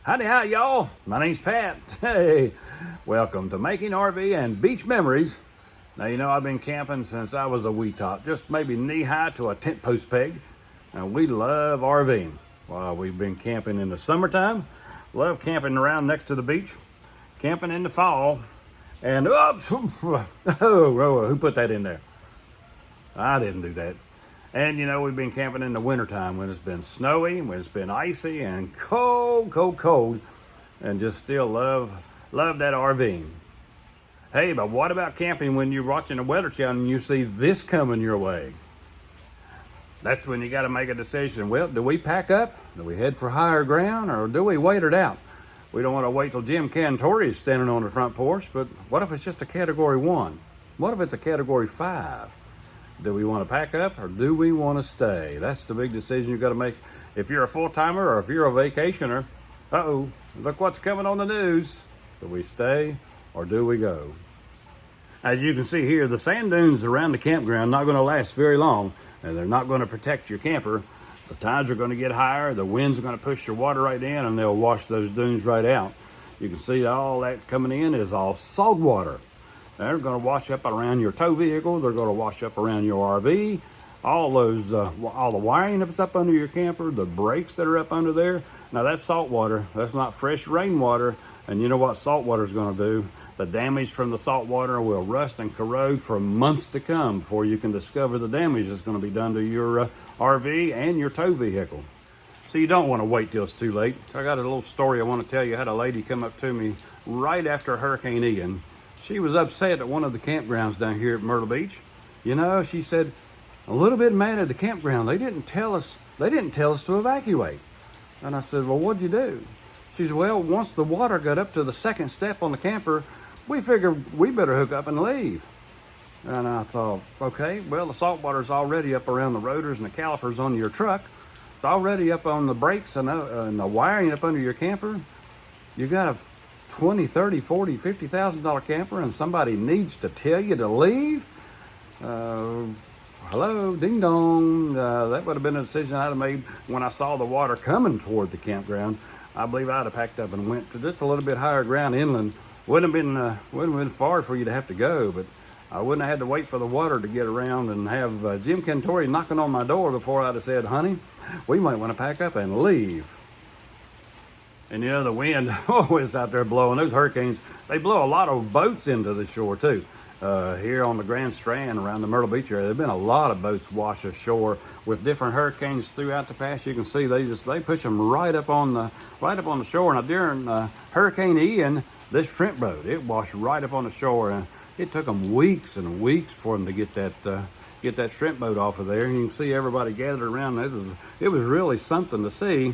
Howdy, hi, y'all. My name's Pat. Hey, welcome to Making RV and Beach Memories. Now, you know, I've been camping since I was a wee tot, just maybe knee-high to a tent post peg. And we love RVing. Well, we've been camping in the summertime, love camping around next to the beach, camping in the fall, and who put that in there? I didn't do that. And you know, we've been camping in the wintertime when it's been snowy, when it's been icy and cold, and just still love that RVing. Hey, but what about camping when you're watching the Weather Channel and you see this coming your way? That's when you got to make a decision. Well, do we pack up? Do we head for higher ground, or do we wait it out? We don't want to wait till Jim Cantori is standing on the front porch, but what if it's just a Category 1? What if it's a Category 5? Do we want to pack up, or do we want to stay? That's the big decision you got to make. If you're a full-timer or if you're a vacationer, look what's coming on the news. Do we stay or do we go? As you can see here, the sand dunes around the campground not going to last very long, and they're not going to protect your camper. The tides are going to get higher, the winds are going to push your water right in, and they'll wash those dunes right out. You can see all that coming in is all salt water. They're going to wash up around your tow vehicle. They're going to wash up around your RV. All the wiring that's up under your camper, the brakes that are up under there. Now that's salt water. That's not fresh rainwater. And you know what salt water is going to do? The damage from the salt water will rust and corrode for months to come before you can discover the damage that's going to be done to your RV and your tow vehicle. So you don't want to wait till it's too late. So I got a little story I want to tell you. I had a lady come up to me right after Hurricane Ian. She was upset at one of the campgrounds down here at Myrtle Beach. You know, she said, a little bit mad at the campground. They didn't tell us to evacuate. And I said, well, what'd you do? She said, well, once the water got up to the second step on the camper, we figured we better hook up and leave. And I thought, okay, well, the salt water's already up around the rotors and the calipers on your truck. It's already up on the brakes and the wiring up under your camper. You got a $20, $30, $40, $50,000 camper, and somebody needs to tell you to leave? Hello, ding dong. That would have been a decision I'd have made when I saw the water coming toward the campground. I believe I'd have packed up and went to just a little bit higher ground inland. Wouldn't have been far for you to have to go, but I wouldn't have had to wait for the water to get around and have Jim Cantori knocking on my door before I'd have said, honey, we might want to pack up and leave. And you know, the wind always out there blowing. Those hurricanes, they blow a lot of boats into the shore too. Here on the Grand Strand around the Myrtle Beach area, there have been a lot of boats wash ashore with different hurricanes throughout the past. You can see they push them right up on the shore. Now during Hurricane Ian, this shrimp boat, it washed right up on the shore, and it took them weeks and weeks for them to get that shrimp boat off of there. And you can see everybody gathered around. It was really something to see.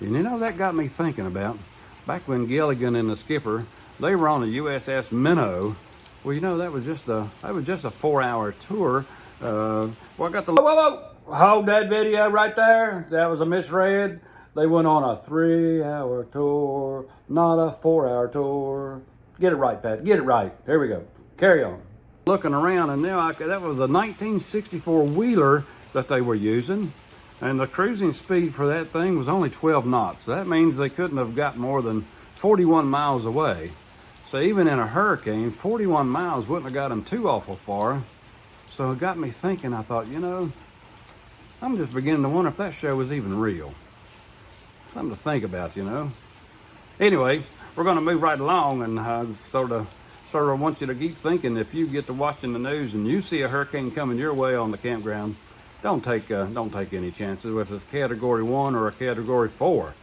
And you know, that got me thinking about back when Gilligan and the skipper, they were on the USS Minnow. Well, you know, that was just a 4-hour tour. Well, I got the whoa, hold that video right there. That was a misread. They went on a 3-hour tour, not a 4-hour tour. Get it right, Pat. Get it right. There we go. Carry on. Looking around, and now that was a 1964 Wheeler that they were using. And the cruising speed for that thing was only 12 knots. So that means they couldn't have got more than 41 miles away. So even in a hurricane, 41 miles wouldn't have got them too awful far. So it got me thinking. I thought, you know, I'm just beginning to wonder if that show was even real. Something to think about, you know. Anyway, we're going to move right along, and sort of want you to keep thinking. If you get to watching the news and you see a hurricane coming your way on the campground, don't take any chances. If it's Category 1 or a Category 4,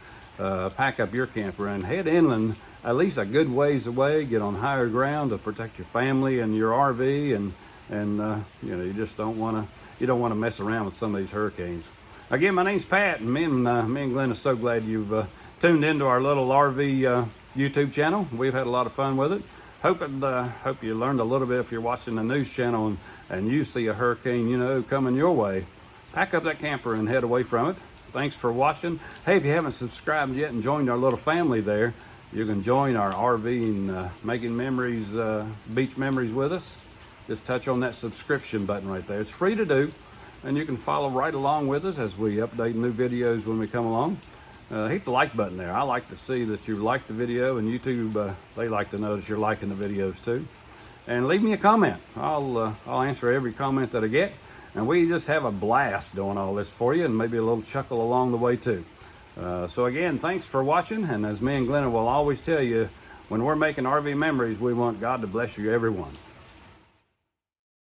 pack up your camper and head inland at least a good ways away. Get on higher ground to protect your family and your RV, and you know, you just don't want to mess around with some of these hurricanes. Again, my name's Pat, and me and Glenna are so glad you've tuned into our little RV YouTube channel. We've had a lot of fun with it. Hope you learned a little bit if you're watching the news channel and you see a hurricane, you know, coming your way. Pack up that camper and head away from it. Thanks for watching. Hey, if you haven't subscribed yet and joined our little family there, you can join our RV and making memories, beach memories with us. Just touch on that subscription button right there. It's free to do, and you can follow right along with us as we update new videos when we come along. hit the like button there. I like to see that you like the video, and YouTube, they like to know that you're liking the videos too. And leave me a comment. I'll answer every comment that I get. And we just have a blast doing all this for you, and maybe a little chuckle along the way too. So again, thanks for watching. And as me and Glenna will always tell you, when we're making RV memories, we want God to bless you, everyone.